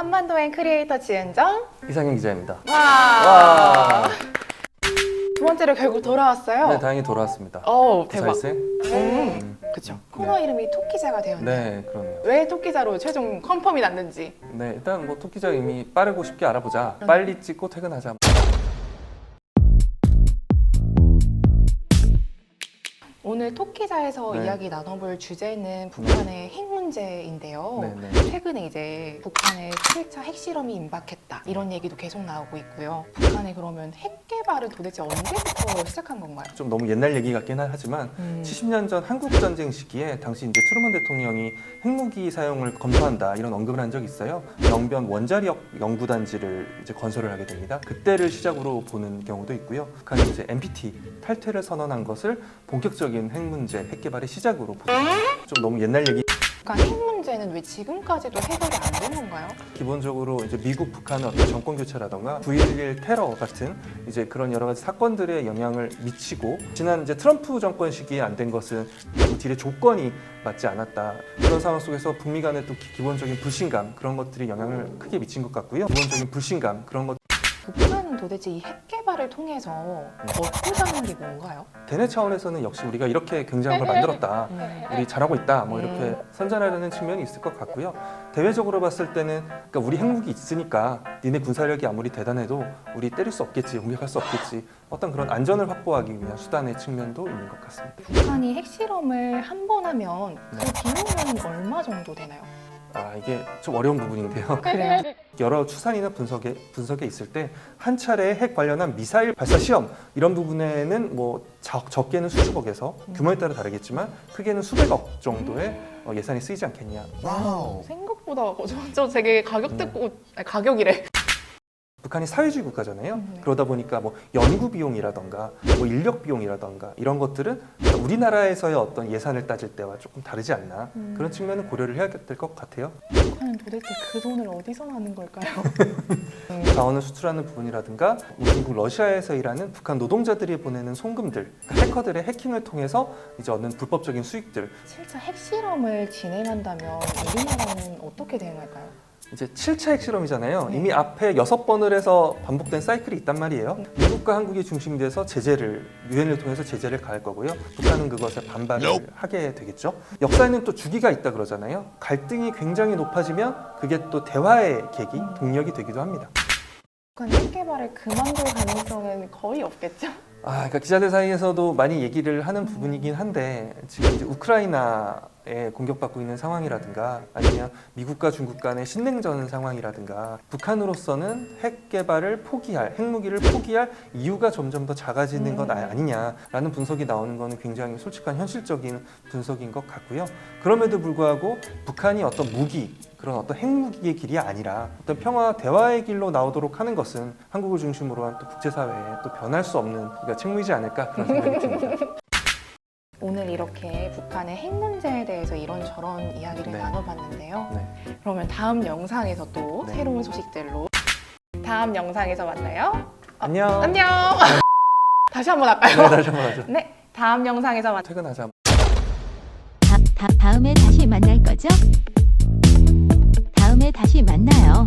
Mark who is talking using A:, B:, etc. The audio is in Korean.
A: 한반도행 크리에이터 지은정.
B: 이상형 기자입니다.
A: 와. 두 번째로 결국 돌아왔어요.
B: 네, 다행히 돌아왔습니다.
A: 대박.
B: 살생?
A: 그쵸. 코너 이름이 토끼자가 되었네요.
B: 네, 그러네요.
A: 왜 토끼자로 최종 컨펌이 났는지.
B: 네, 일단 뭐 토끼자 의미 빠르고 쉽게 알아보자. 빨리 찍고 퇴근하자.
A: 오늘 토끼자에서
B: 네.
A: 이야기 나눠볼 주제는 북한의 핵 문제인데요.
B: 네.
A: 최근에 이제 북한의 7차 핵실험이 임박했다 이런 얘기도 계속 나오고 있고요. 북한이 그러면 핵 개발은 도대체 언제부터 시작한 건가요?
B: 좀 너무 옛날 얘기 같긴 하지만 70년 전 한국 전쟁 시기에 당시 이제 트루먼 대통령이 핵무기 사용을 검토한다 이런 언급을 한 적이 있어요. 영변 원자력 연구단지를 이제 건설을 하게 됩니다. 그때를 시작으로 보는 경우도 있고요. 북한이 이제 NPT 탈퇴를 선언한 것을 본격적인 핵 문제, 핵 개발의 시작으로 보죠. 좀 너무 옛날 얘기.
A: 북한 핵 문제는 왜 지금까지도 해결이 안 된 건가요?
B: 기본적으로 이제 미국, 북한의 어떤 정권 교체라던가 9.11 테러 같은 이제 그런 여러 가지 사건들에 영향을 미치고 지난 이제 트럼프 정권 시기에 안 된 것은 그 딜의 조건이 맞지 않았다. 그런 상황 속에서 북미 간의 또 기본적인 불신감 그런 것들이 영향을 크게 미친 것 같고요. 기본적인 불신감 그런 것.
A: 북한은 도대체 이 핵 개발을 통해서 얻고자 하는 게 뭔가요?
B: 대내 차원에서는 역시 우리가 이렇게 굉장한 걸 만들었다. 우리 잘하고 있다. 뭐 이렇게 선전하려는 측면이 있을 것 같고요. 대외적으로 봤을 때는 그러니까 우리 핵무기 있으니까 니네 군사력이 아무리 대단해도 우리 때릴 수 없겠지, 공격할 수 없겠지. 어떤 그런 안전을 확보하기 위한 수단의 측면도 있는 것 같습니다.
A: 북한이 핵실험을 한 번 하면 그 비용은 얼마 정도 되나요?
B: 이게 좀 어려운 부분인데요.
A: 그래요?
B: 여러 추산이나 분석에 있을 때 한 차례 핵 관련한 미사일 발사 시험 이런 부분에는 뭐 적게는 수십억에서 규모에 따라 다르겠지만 크게는 수백억 정도의 예산이 쓰이지 않겠냐.
A: 와우. 생각보다 저 되게 가격 듣고 가격이래.
B: 북한이 사회주의 국가잖아요. 그러다 보니까 뭐 연구 비용이라던가 뭐 인력 비용이라던가 이런 것들은 우리나라에서의 어떤 예산을 따질 때와 조금 다르지 않나 그런 측면은 고려를 해야 될 것 같아요.
A: 북한은 도대체 그 돈을 어디서 나는 걸까요?
B: 자원을 수출하는 부분이라든가 중국, 러시아에서 일하는 북한 노동자들이 보내는 송금들, 그러니까 해커들의 해킹을 통해서 이제 얻는 불법적인 수익들.
A: 7차 핵실험을 진행한다면 우리나라는 어떻게 대응할까요?
B: 이제 7차 핵실험이잖아요. 이미 앞에 6번을 해서 반복된 사이클이 있단 말이에요. 미국과 한국이 중심이 돼서 유엔을 통해서 제재를 가할 거고요. 북한은 그것에 반발을 하게 되겠죠. 역사에는 또 주기가 있다 그러잖아요. 갈등이 굉장히 높아지면 그게 또 대화의 계기, 동력이 되기도 합니다.
A: 북한 핵 개발을 그만둘 가능성은 거의 없겠죠?
B: 그러니까 기자들 사이에서도 많이 얘기를 하는 부분이긴 한데 지금 이제 우크라이나에 공격받고 있는 상황이라든가 아니면 미국과 중국 간의 신냉전 상황이라든가 북한으로서는 핵 개발을 포기할, 핵무기를 포기할 이유가 점점 더 작아지는 것 아니냐라는 분석이 나오는 것은 굉장히 솔직한 현실적인 분석인 것 같고요. 그럼에도 불구하고 북한이 어떤 무기, 그런 어떤 핵무기의 길이 아니라 어떤 평화 대화의 길로 나오도록 하는 것은 한국을 중심으로 한 또 국제사회에 또 변할 수 없는 책무이지 않을까 그런 생각이 듭니다.
A: 오늘 이렇게 북한의 핵 문제에 대해서 이런저런 이야기를 나눠봤는데요. 그러면 다음 영상에서 또 새로운 소식들로 다음 영상에서 만나요.
B: 안녕.
A: 안녕. 다시 한번 할까요?
B: 네, 다시 한번 하죠.
A: 네, 다음 영상에서 만나요.
B: 퇴근하자.
C: 다음에 다시 만날 거죠? 다음에 다시 만나요.